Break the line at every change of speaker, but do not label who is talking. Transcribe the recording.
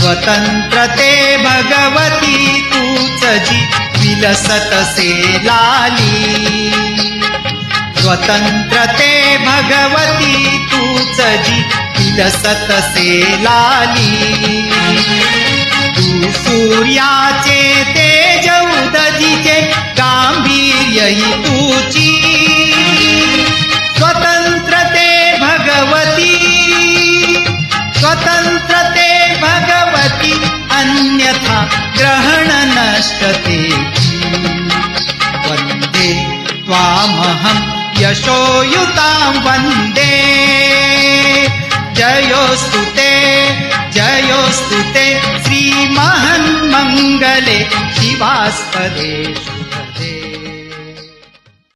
स्वतंत्रते भगवती तूच जी विलसतसे लाली। स्वतंत्रते भगवती तूच जी विलसतसे लाली। तू सूर्याचे तेज उदजीचे गांभीर्यही तूची। स्वतंत्रते भगवती, स्वतंत्रते भगवती, अन्यथा ग्रहण नष्टते। वन्दे त्वामहं यशोयुतां वन्दे। जयोस्तु ते, जयोस्तु ते श्रीमहन्मङ्गले शिवास्पदे।